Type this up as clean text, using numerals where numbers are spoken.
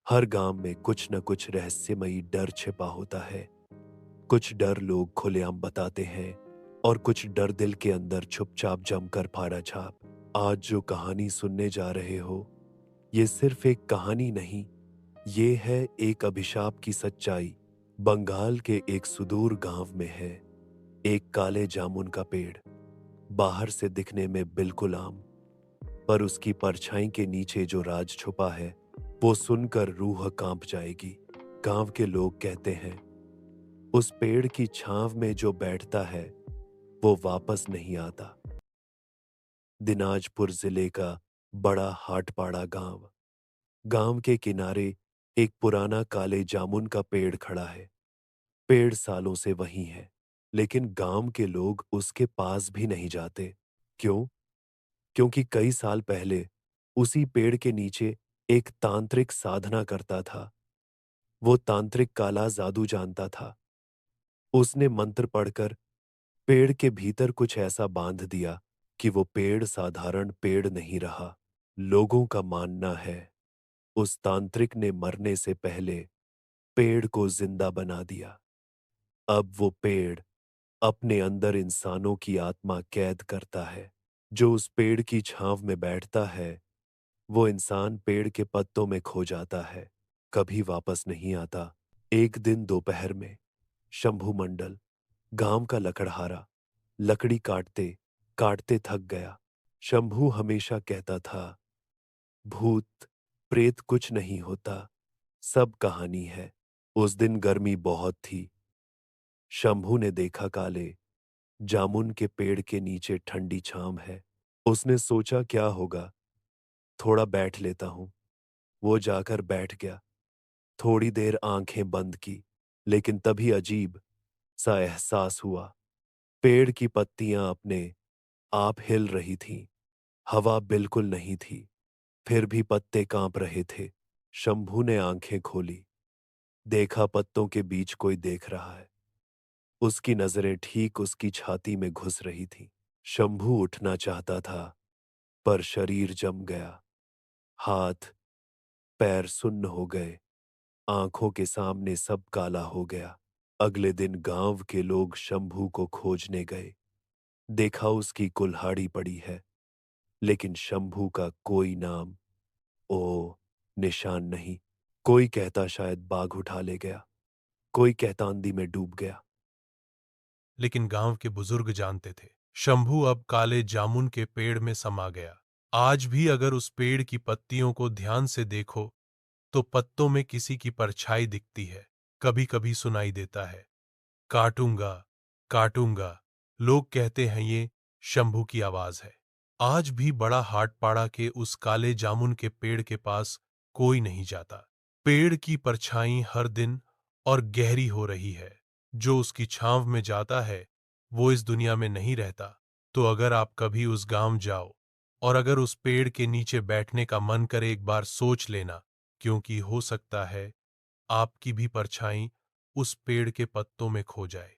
हर गांव में कुछ न कुछ रहस्यमयी डर छिपा होता है। कुछ डर लोग खुलेआम बताते हैं और कुछ डर दिल के अंदर चुपचाप जमकर फाड़ा छाप। आज जो कहानी सुनने जा रहे हो, ये सिर्फ एक कहानी नहीं, ये है एक अभिशाप की सच्चाई। बंगाल के एक सुदूर गांव में है एक काले जामुन का पेड़। बाहर से दिखने में बिल्कुल आम, पर उसकी परछाई के नीचे जो राज छुपा है, वो सुनकर रूह कांप जाएगी। गांव के लोग कहते हैं, उस पेड़ की छांव में जो बैठता है वो वापस नहीं आता। दिनाजपुर जिले का बड़ा हाटपाड़ा गांव। गांव के किनारे एक पुराना काले जामुन का पेड़ खड़ा है। पेड़ सालों से वहीं है, लेकिन गांव के लोग उसके पास भी नहीं जाते। क्यों? क्योंकि कई साल पहले उसी पेड़ के नीचे एक तांत्रिक साधना करता था। वो तांत्रिक काला जादू जानता था। उसने मंत्र पढ़कर पेड़ के भीतर कुछ ऐसा बांध दिया कि वो पेड़ साधारण पेड़ नहीं रहा। लोगों का मानना है, उस तांत्रिक ने मरने से पहले पेड़ को जिंदा बना दिया। अब वो पेड़ अपने अंदर इंसानों की आत्मा कैद करता है। जो उस पेड़ की छांव में बैठता है, वो इंसान पेड़ के पत्तों में खो जाता है, कभी वापस नहीं आता। एक दिन दोपहर में शंभू मंडल, गांव का लकड़हारा, लकड़ी काटते काटते थक गया। शंभू हमेशा कहता था, भूत प्रेत कुछ नहीं होता, सब कहानी है। उस दिन गर्मी बहुत थी। शंभू ने देखा काले जामुन के पेड़ के नीचे ठंडी छांव है। उसने सोचा क्या होगा, थोड़ा बैठ लेता हूं। वो जाकर बैठ गया। थोड़ी देर आंखें बंद की, लेकिन तभी अजीब सा एहसास हुआ। पेड़ की पत्तियां अपने आप हिल रही थीं। हवा बिल्कुल नहीं थी, फिर भी पत्ते कांप रहे थे। शंभू ने आंखें खोली, देखा पत्तों के बीच कोई देख रहा है। उसकी नजरें ठीक उसकी छाती में घुस रही थीं। शंभू उठना चाहता था, पर शरीर जम गया। हाथ पैर सुन्न हो गए। आंखों के सामने सब काला हो गया। अगले दिन गांव के लोग शंभू को खोजने गए। देखा उसकी कुल्हाड़ी पड़ी है, लेकिन शंभू का कोई नाम ओ निशान नहीं। कोई कहता शायद बाघ उठा ले गया, कोई कहता आंधी में डूब गया। लेकिन गांव के बुजुर्ग जानते थे, शंभू अब काले जामुन के पेड़ में समा गया। आज भी अगर उस पेड़ की पत्तियों को ध्यान से देखो तो पत्तों में किसी की परछाई दिखती है। कभी कभी सुनाई देता है, काटूंगा काटूंगा। लोग कहते हैं ये शंभू की आवाज है। आज भी बड़ा हाटपाड़ा के उस काले जामुन के पेड़ के पास कोई नहीं जाता। पेड़ की परछाई हर दिन और गहरी हो रही है। जो उसकी छांव में जाता है वो इस दुनिया में नहीं रहता। तो अगर आप कभी उस गांव जाओ और अगर उस पेड़ के नीचे बैठने का मन करे, एक बार सोच लेना, क्योंकि हो सकता है आपकी भी परछाई उस पेड़ के पत्तों में खो जाए।